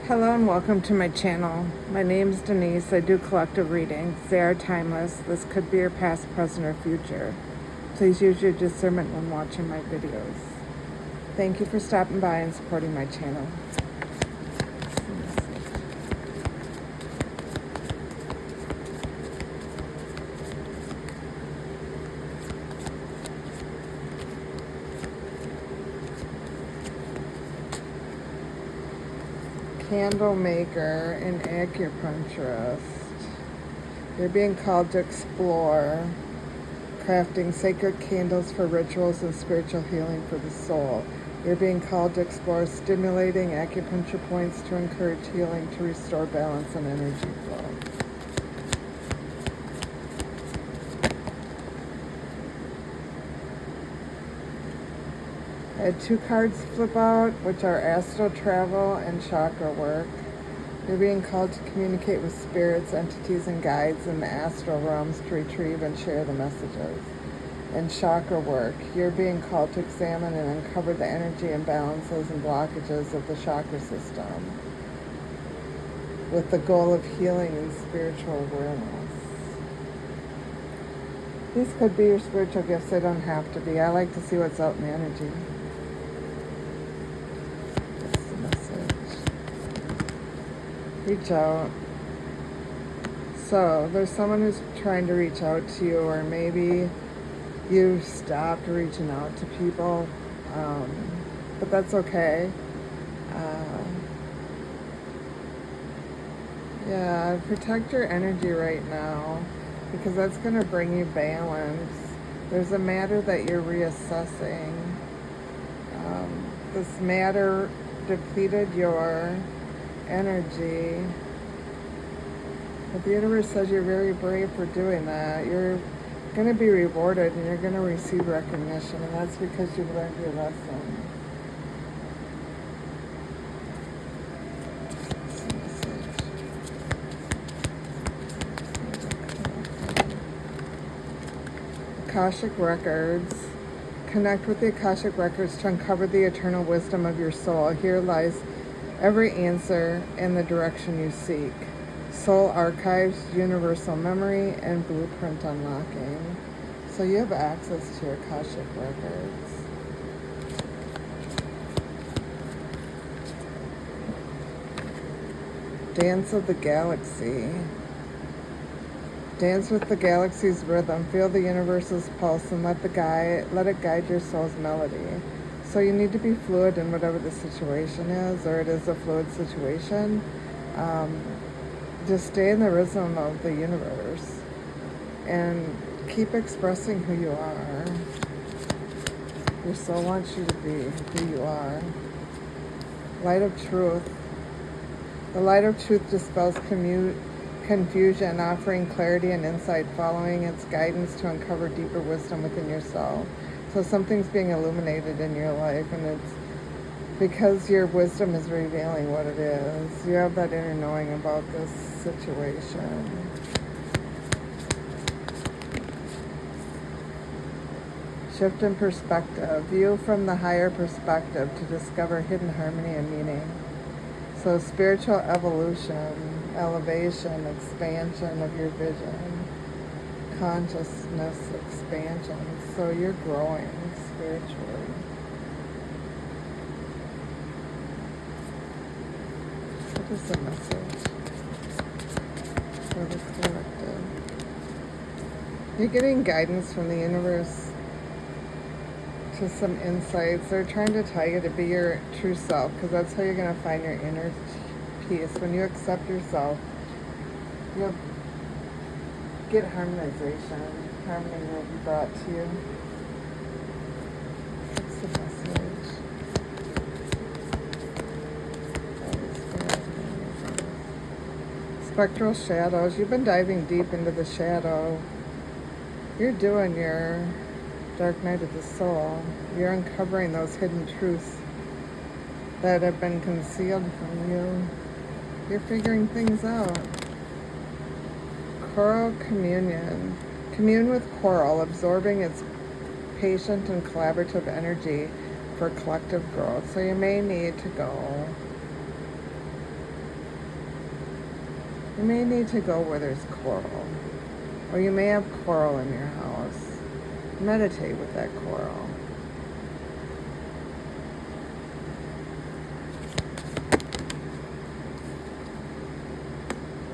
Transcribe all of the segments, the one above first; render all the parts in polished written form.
Hello and welcome to my channel. My name is Denise. I do collective readings. They are timeless. This could be your past, present, or future. Please use your discernment when watching my videos. Thank you for stopping by and supporting my channel. Candle maker and acupuncturist. You're being called to explore crafting sacred candles for rituals and spiritual healing for the soul. You're being called to explore stimulating acupuncture points to encourage healing, to restore balance and energy flow. I had two cards flip out, which are astral travel and chakra work. You're being called to communicate with spirits, entities, and guides in the astral realms to retrieve and share the messages. And chakra work, you're being called to examine and uncover the energy imbalances and blockages of the chakra system with the goal of healing and spiritual awareness. These could be your spiritual gifts. They don't have to be. I like to see what's out in the energy. That's the message. Reach out. So there's someone who's trying to reach out to you, or maybe you've stopped reaching out to people, but that's okay. Yeah, protect your energy right now because that's going to bring you balance. There's a matter that you're reassessing. This matter depleted your energy. But the universe says you're very brave for doing that. You're going to be rewarded and you're going to receive recognition, and that's because you've learned your lesson. Akashic Records. Connect with the Akashic Records to uncover the eternal wisdom of your soul. Here lies every answer in the direction you seek. Soul Archives, Universal Memory, and Blueprint Unlocking. So you have access to your Akashic Records. Dance of the Galaxy. Dance with the galaxy's rhythm. Feel the universe's pulse and let it guide your soul's melody. So you need to be fluid in whatever the situation is, or it is a fluid situation. Just stay in the rhythm of the universe and keep expressing who you are. Your soul wants you to be who you are. Light of truth. The light of truth dispels confusion, offering clarity and insight, following its guidance to uncover deeper wisdom within yourself. So something's being illuminated in your life, and it's because your wisdom is revealing what it is. You have that inner knowing about this situation. Shift in perspective. View from the higher perspective to discover hidden harmony and meaning. So spiritual evolution, elevation, expansion of your vision, consciousness expansion. So you're growing spiritually. What is the message for the collective? You're getting guidance from the universe to some insights. They're trying to tell you to be your true self, because that's how you're going to find your inner peace. When you accept yourself, you'll get harmonization. Harmony will be brought to you. What's the message? Spectral shadows. You've been diving deep into the shadow. You're doing your dark night of the soul. You're uncovering those hidden truths that have been concealed from you. You're figuring things out. Coral communion. Commune with coral, absorbing its patient and collaborative energy for collective growth. So you may need to go You may need to go where there's coral. Or you may have coral in your house. Meditate with that coral.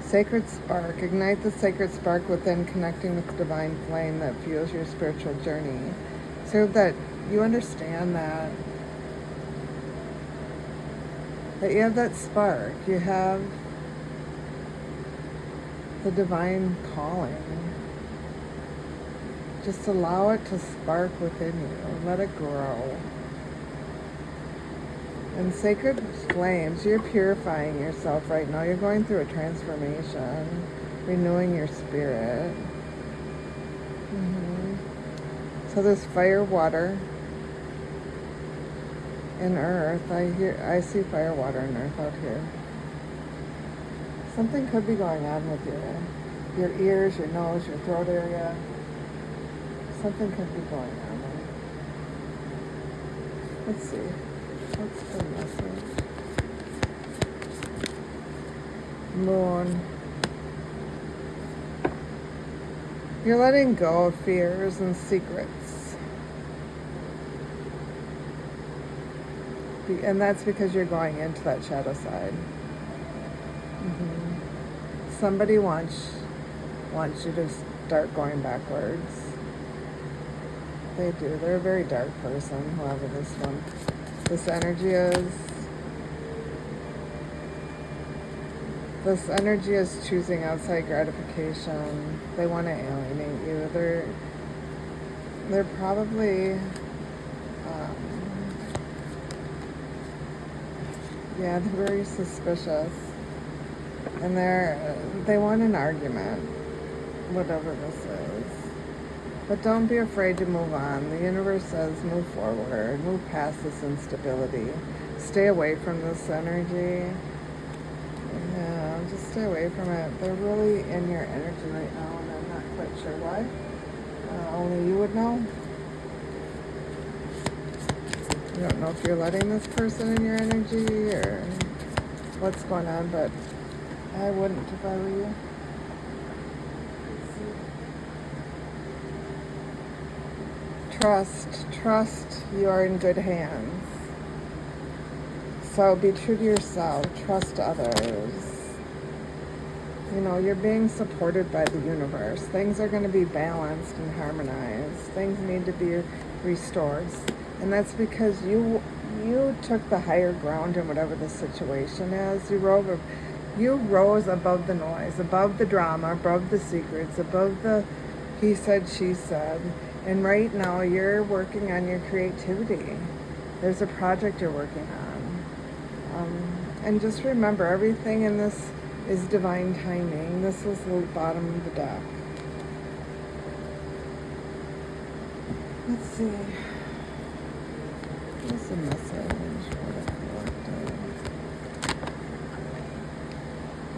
Sacred spark. Ignite the sacred spark within, connecting with the divine flame that fuels your spiritual journey. So that you understand that you have that spark. You have the divine calling. Just allow it to spark within you. Let it grow. And sacred flames, you're purifying yourself right now. You're going through a transformation, renewing your spirit. So there's fire, water, and earth. I see fire, water, and earth out here. Something could be going on with your ears, your nose, your throat area. Something could be going on. Let's see. What's the message? Moon. You're letting go of fears and secrets. And that's because you're going into that shadow side. Somebody wants you to start going backwards. They do. They're a very dark person, whoever this energy is. This energy is choosing outside gratification. They want to alienate you. They're probably, they're very suspicious. And they want an argument, whatever this is. But don't be afraid to move on. The universe says move forward, move past this instability. Stay away from this energy. Yeah, just stay away from it. They're really in your energy right now, and I'm not quite sure why. Only you would know. You don't know if you're letting this person in your energy or what's going on, but I wouldn't if I were you. Trust you are in good hands. So be true to yourself. Trust others. You know, you're being supported by the universe. Things are going to be balanced and harmonized. Things need to be restored. And that's because you took the higher ground in whatever the situation is. You rose above the noise, above the drama, above the secrets, above the he said, she said. And right now you're working on your creativity. There's a project you're working on. And just remember, everything in this is divine timing. This is the bottom of the deck. Let's see. What's the message for the collective?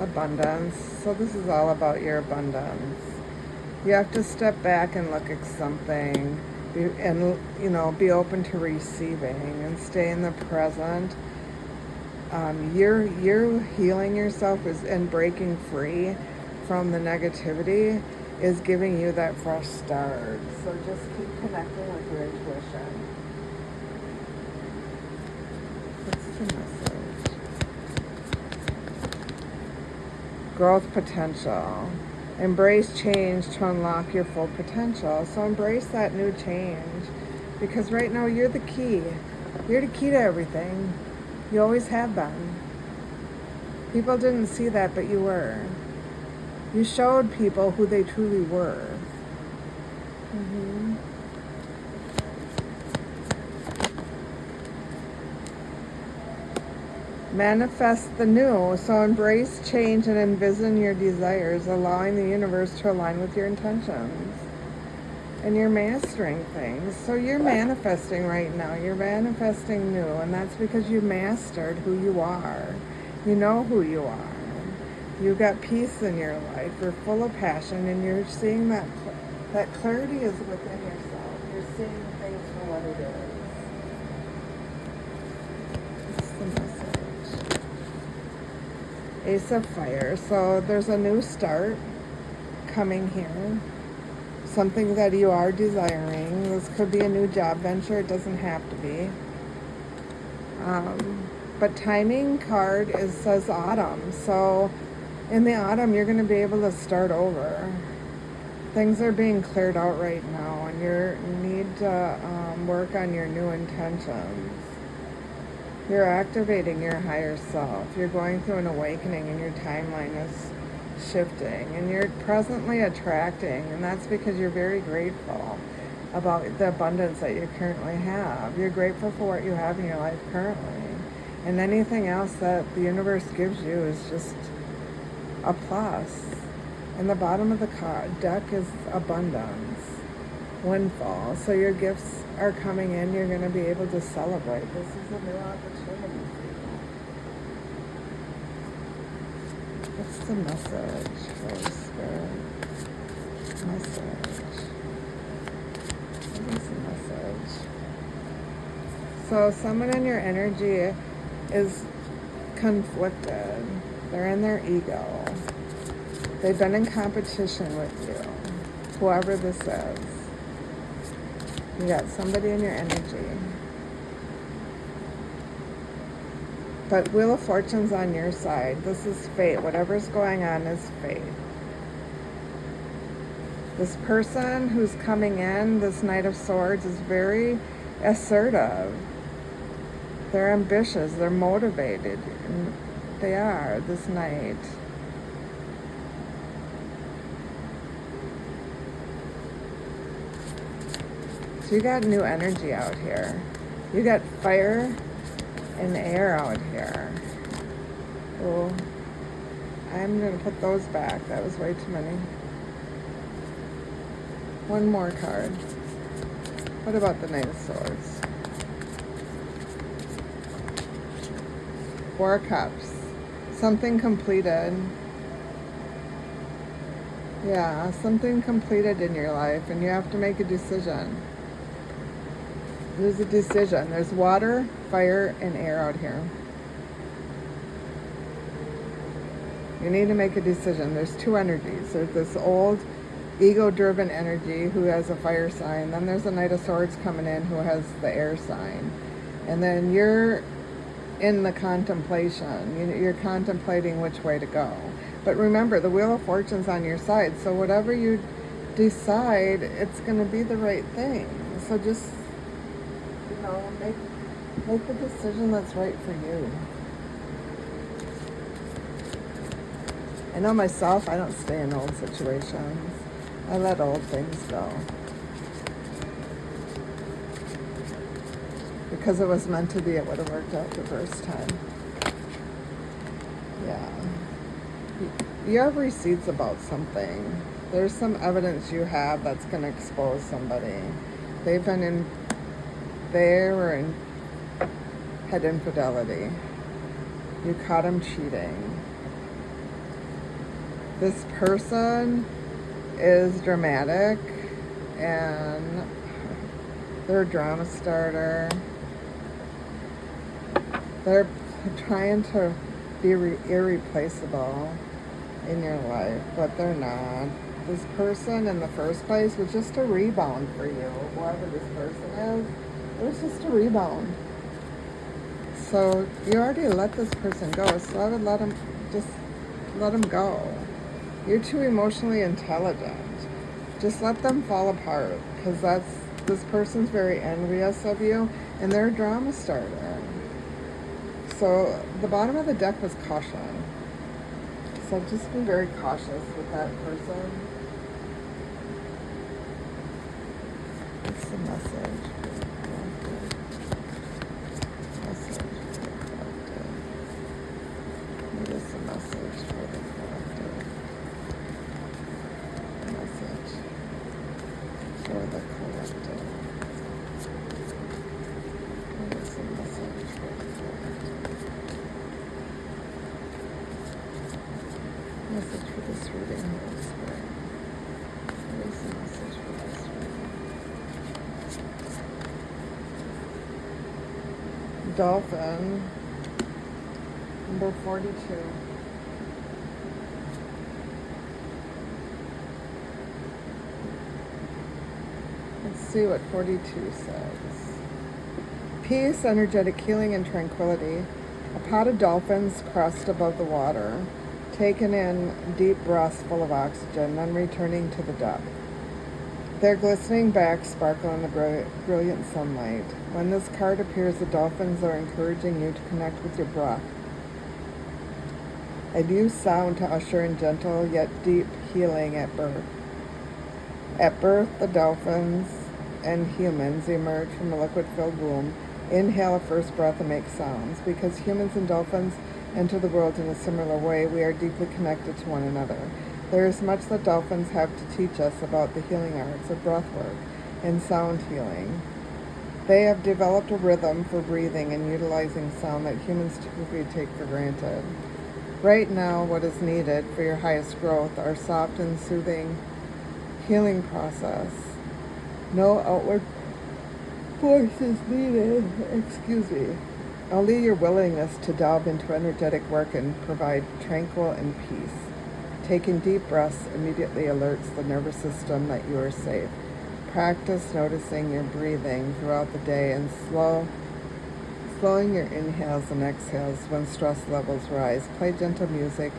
Abundance. So this is all about your abundance. You have to step back and look at something and, be open to receiving and stay in the present. You're healing yourself and breaking free from the negativity is giving you that fresh start. So just keep connecting with your intuition. What's the message? Growth potential. Embrace change to unlock your full potential. So embrace that new change, because right now you're the key. You're the key to everything. You always have been. People didn't see that, but you were. You showed people who they truly were. Manifest the new. So embrace change and envision your desires, allowing the universe to align with your intentions. And you're mastering things. So you're manifesting right now. You're manifesting new. And that's because you mastered who you are. You know who you are. You got peace in your life. You're full of passion, and you're seeing that clarity is within yourself. You're seeing things for what it is. What's the message? Ace of Fire. So there's a new start coming here. Something that you are desiring. This could be a new job venture. It doesn't have to be. But timing card says autumn. So in the autumn, you're going to be able to start over. Things are being cleared out right now, and you need to work on your new intentions. You're activating your higher self. You're going through an awakening, and your timeline is shifting, and you're presently attracting, and that's because you're very grateful about the abundance that you currently have. You're grateful for what you have in your life currently, and anything else that the universe gives you is just a plus. And the bottom of the deck is abundance, windfall. So your gifts are coming in. You're going to be able to celebrate. This is a new opportunity for you. What's the message, Holy Spirit? Message. What is the message? So someone in your energy is conflicted. They're in their ego. They've been in competition with you, whoever this is. You got somebody in your energy. But Wheel of Fortune's on your side. This is fate. Whatever's going on is fate. This person who's coming in, this Knight of Swords, is very assertive. They're ambitious. They're motivated. And they are, this knight. So you got new energy out here. You got fire and air out here. Oh, I'm going to put those back. That was way too many. One more card. What about the Knight of Swords? Four of Cups. Something completed. Yeah, something completed in your life, and you have to make a decision. There's a decision. There's water, fire, and air out here. You need to make a decision. There's two energies. There's this old, ego-driven energy who has a fire sign. Then there's a Knight of Swords coming in who has the air sign. And then you're in the contemplation. You're contemplating which way to go. But remember, the Wheel of Fortune's on your side. So whatever you decide, it's going to be the right thing. So just, make the decision that's right for you. I know myself, I don't stay in old situations. I let old things go. Because it was meant to be, it would have worked out the first time. Yeah. You have receipts about something. There's some evidence you have that's going to expose somebody. Had infidelity. You caught them cheating. This person is dramatic and they're a drama starter. They're trying to be irreplaceable in your life, but they're not. This person in the first place was just a rebound for you. Whoever this person is, it was just a rebound. So you already let this person go, so I would let them go. You're too emotionally intelligent. Just let them fall apart, because this person's very envious of you, and they're a drama starter. So the bottom of the deck was caution. So just be very cautious with that person. What's the message? What is the message for the collective? Message for the collective. What is the message for the collective? Message for this reading, Holy Spirit. What is the message for this reading? Dolphin, number 42. see what 42 says. Peace, energetic healing, and tranquility. A pod of dolphins crossed above the water, taken in deep breaths full of oxygen, then returning to the depth. Their glistening backs sparkle in the brilliant sunlight. When this card appears, the dolphins are encouraging you to connect with your breath and use sound to usher in gentle yet deep healing at birth. At birth, the dolphins and humans emerge from a liquid-filled womb, inhale a first breath, and make sounds. Because humans and dolphins enter the world in a similar way, we are deeply connected to one another. There is much that dolphins have to teach us about the healing arts of breathwork and sound healing. They have developed a rhythm for breathing and utilizing sound that humans typically take for granted. Right now, what is needed for your highest growth are soft and soothing healing process. No outward force is needed. Only your willingness to delve into energetic work and provide tranquil and peace. Taking deep breaths immediately alerts the nervous system that you are safe. Practice noticing your breathing throughout the day and slowing your inhales and exhales when stress levels rise. Play gentle music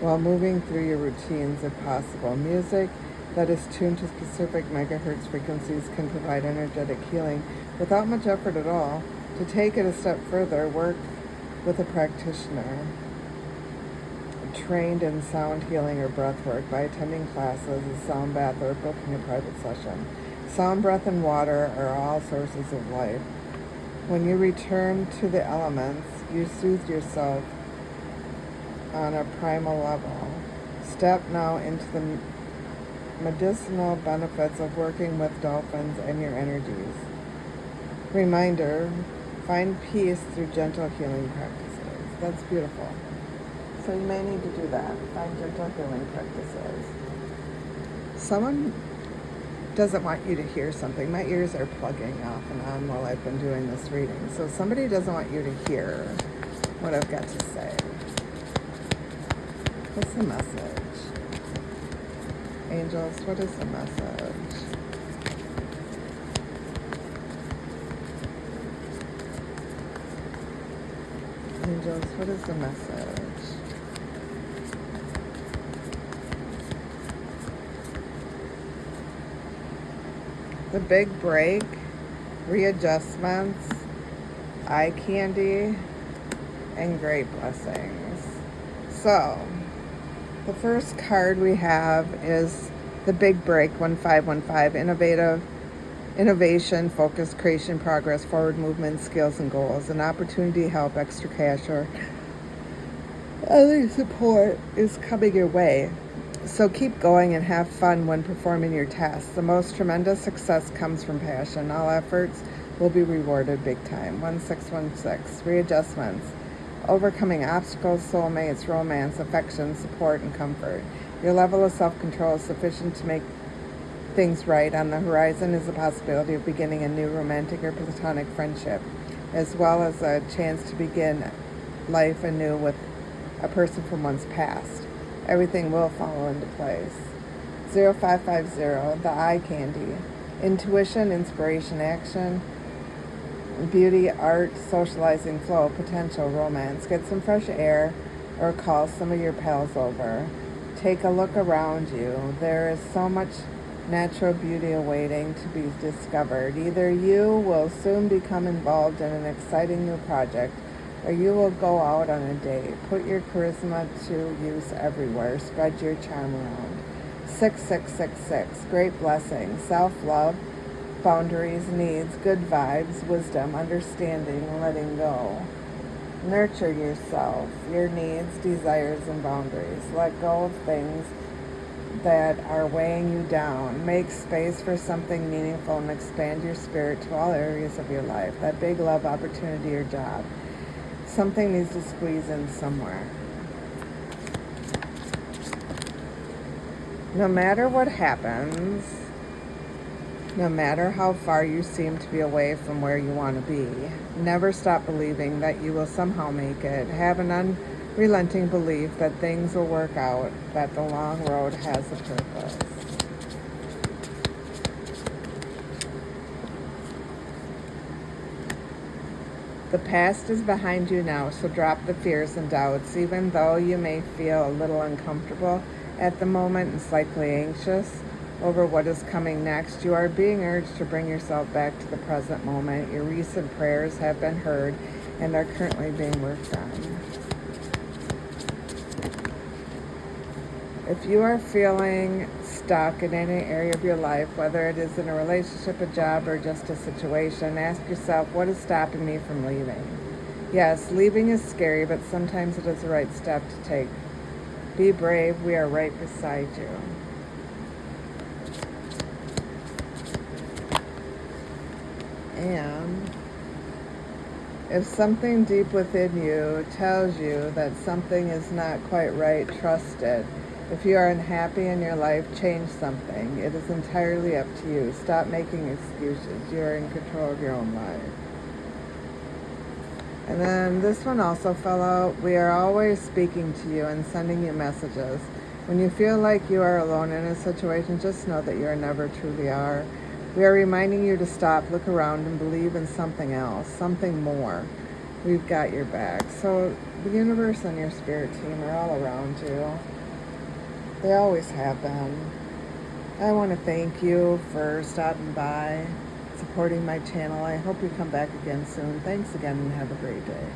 while moving through your routines if possible. Music that is tuned to specific megahertz frequencies can provide energetic healing without much effort at all. To take it a step further, work with a practitioner trained in sound healing or breath work by attending classes, a sound bath, or booking a private session. Sound, breath, and water are all sources of life. When you return to the elements, you soothe yourself on a primal level. Step now into the medicinal benefits of working with dolphins and your energies. Reminder, find peace through gentle healing practices. That's beautiful. So you may need to do that. Find gentle healing practices. Someone doesn't want you to hear something. My ears are plugging off and on while I've been doing this reading. So somebody doesn't want you to hear what I've got to say. What's the message? Angels, what is the message? Angels, what is the message? The big break, readjustments, eye candy, and great blessings. So, the first card we have is the big break, 1515, innovation, focus, creation, progress, forward movement, skills, and goals. An opportunity to help, extra cash, or other support is coming your way. So keep going and have fun when performing your tasks. The most tremendous success comes from passion. All efforts will be rewarded big time. 1616, readjustments, overcoming obstacles, soulmates, romance, affection, support, and comfort. Your level of self-control is sufficient to make things right. On the horizon is the possibility of beginning a new romantic or platonic friendship, as well as a chance to begin life anew with a person from one's past. Everything will fall into place. 0550, the eye candy. Intuition, inspiration, action, beauty, art, socializing, flow, potential, romance. Get some fresh air or call some of your pals over. Take a look around you. There is so much natural beauty awaiting to be discovered. Either you will soon become involved in an exciting new project, or you will go out on a date. Put your charisma to use everywhere. Spread your charm around. 6666, great blessings, self-love, boundaries, needs, good vibes, wisdom, understanding, letting go. Nurture yourself, your needs, desires, and boundaries. Let go of things that are weighing you down. Make space for something meaningful and expand your spirit to all areas of your life. That big love opportunity or job. Something needs to squeeze in somewhere. No matter what happens, no matter how far you seem to be away from where you want to be, never stop believing that you will somehow make it. Have an unrelenting belief that things will work out, that the long road has a purpose. The past is behind you now, so drop the fears and doubts. Even though you may feel a little uncomfortable at the moment and slightly anxious over what is coming next, you are being urged to bring yourself back to the present moment. Your recent prayers have been heard and are currently being worked on. If you are feeling stuck in any area of your life, whether it is in a relationship, a job, or just a situation, ask yourself, what is stopping me from leaving? Yes, leaving is scary, but sometimes it is the right step to take. Be brave. We are right beside you. And if something deep within you tells you that something is not quite right, trust it. If you are unhappy in your life, change something. It is entirely up to you. Stop making excuses. You are in control of your own life. And then this one also fell out. We are always speaking to you and sending you messages. When you feel like you are alone in a situation, just know that you are never truly are. We are reminding you to stop, look around, and believe in something else, something more. We've got your back. So the universe and your spirit team are all around you. They always have been. I want to thank you for stopping by, supporting my channel. I hope you come back again soon. Thanks again and have a great day.